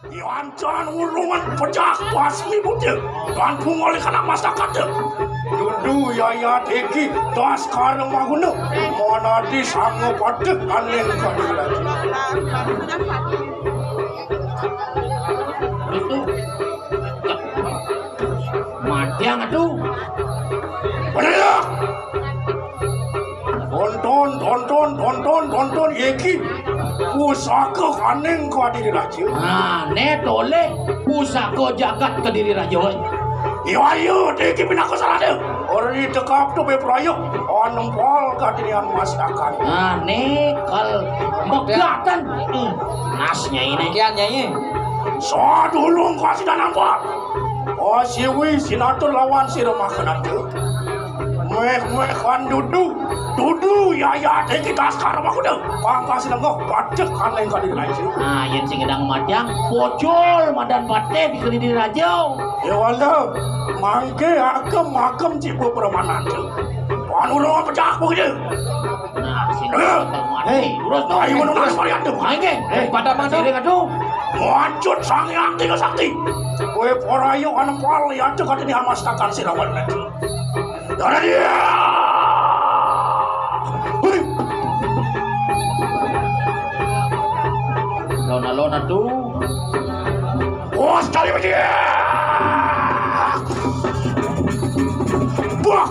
Iwancan urungan pecah pasmi butir gantung oleh kanak masyarakat dudu yaya teki das karang maguna mana di sango patek alen kadilan itu matiang atuh bener tonton eki pusaka kaneng kadilan nah ne tole pusaka jagat kediri raja Iwayu teki pinako sarade orang di tekap tu beprayo anempol kadirian masyarakat nah ne kal megatan nasnya ini kian nyai so dulu kasih dan nampak oh siwi sinatur lawan si rumah kenatu meh kan dudu ya teki tas karang aku dah pangkas nangkok pacek kaneng kadilan nah yang sing gedang matiang pocol madan pate di kediri raja ya wala mangke akam cipu permanan tu anu lo pecah begitu nah sini hei urus dong ayo menulis varian tu ayo pada mana sini kadu Wancut sang yang tiga sakti kue porayo anempal ya cekat ini hamas takkan sirawan nanti ada dia lona tuh bos cari dia buah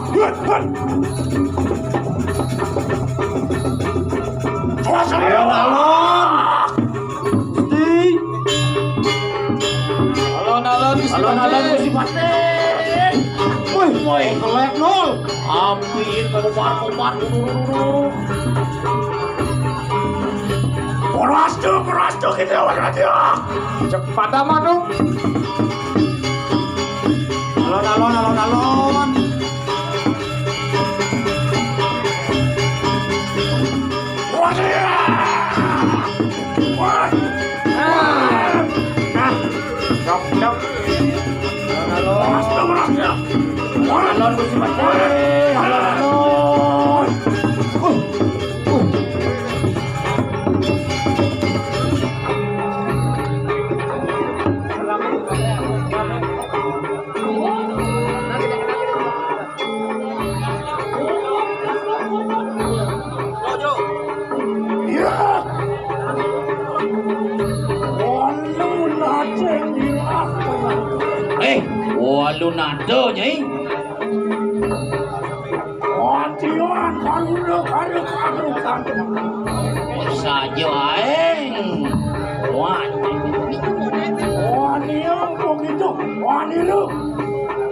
alon musim mati woi kelek nol ampir komar Perastu kita aja cepat amat dong alon alon musim mati alon walu nado nyai Antian kalu saja aeng wan yang begitu wani lu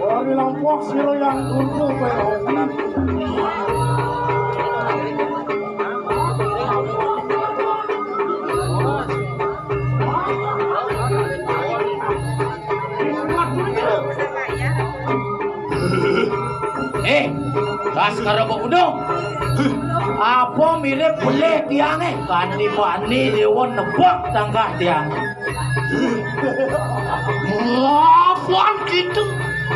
dari lampok siro yang dulu beronan gas karo udah apa mirip boleh tiangnya kandi bani dewa nebak tangga tiang apaan gitu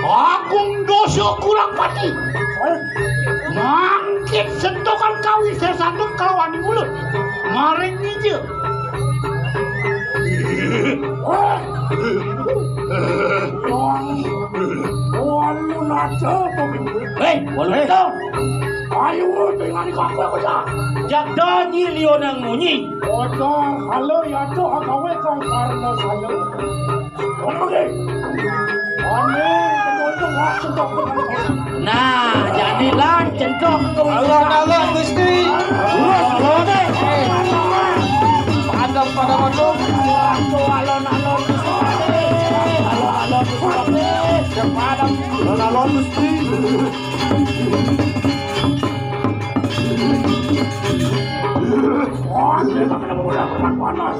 aku dosa kurang pati mangkit sentukan kawi saya satu kawan di mulut maring aja walu nada walu nada ayo dengan kakak aja jagda nyilio nang munyi oda halo ya to agawe kang karna saya oke nah jadilah centok alon Gusti alon pada masuk alon Gusti panas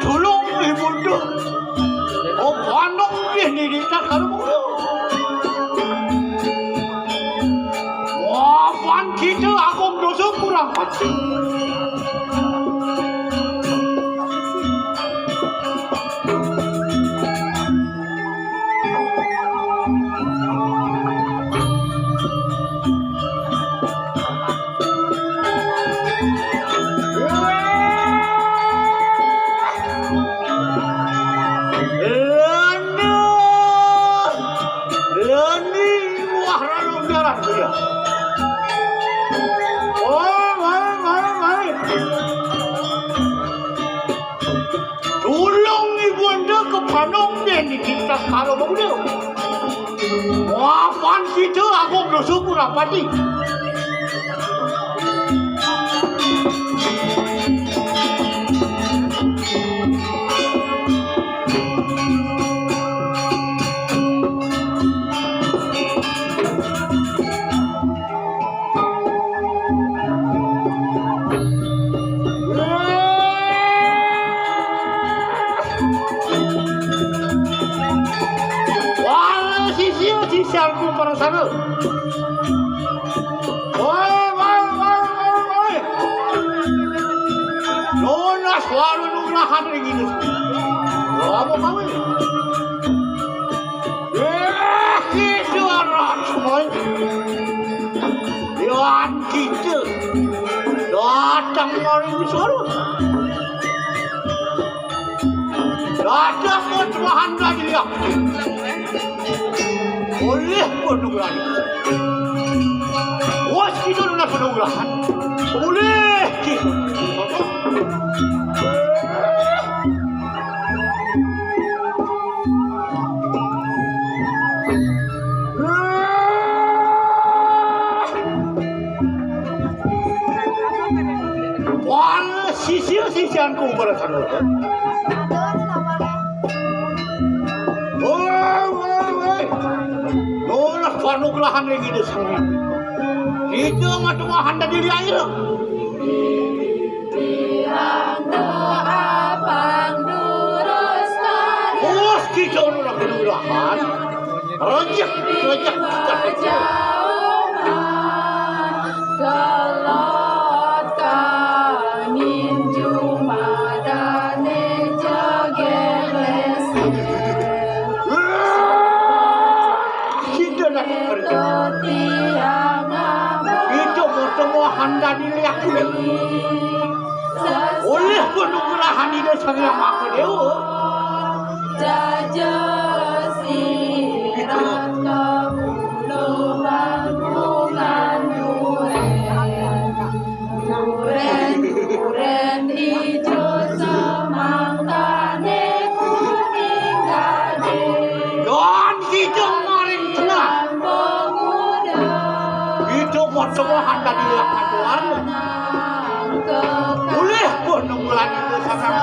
Tulung ibundo. Oh, panong ini dicakar mulu. Wah, pan kita aku dosa kurang pasti. Kalau mau dia, wah, pan kita aku bersyukur apa ni? Sialku para sana. Woi. Nona selalu nurahan begini. Apa kamu? Itu orang semua. Tuhan kita datang dari suara. Datang ke Tuhan dari dia. Oleh penugasan, was kita nak penugasan, oleh kita. Wah, sisian ku berasal. Panuglahan lagi di sana. Itu matuahan dari air. Tiang doa pangdurustari. Oh, kita orang panuglahan. Rejek kita. Kelot kangin jumadane jagelesi. Itu semua handa dilihat oleh penugasan itu saya mahu dewa. Jajasi rat kebuluhan bungan duren hijau semangkane kuning gade. Dan kita maling tengah. Itu semua handa dilihat Tuhan. Oleh penugasan itu saya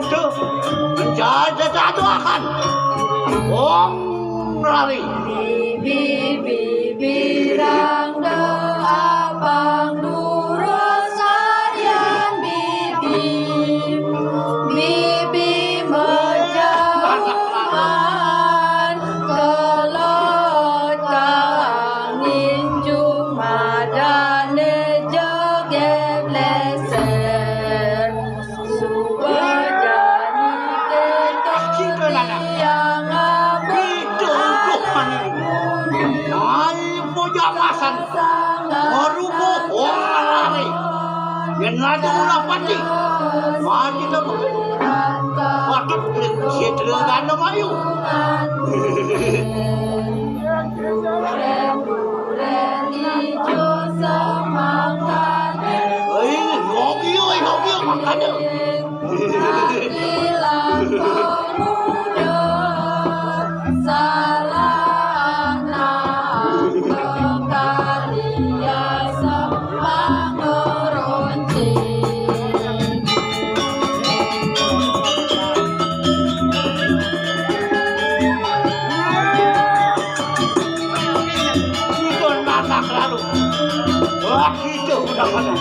Buddha menjatuhkan Om lari Bibirang doa pangurus harian Bibi menjaman kelot kang ninjung madane joget leser subajani ketok yang Jamasan Maruko Om lari Yang ada ulapati Mari dah mungkin Patut Sieteragan nama ayu Hobi makanya Wah, itu udah mana?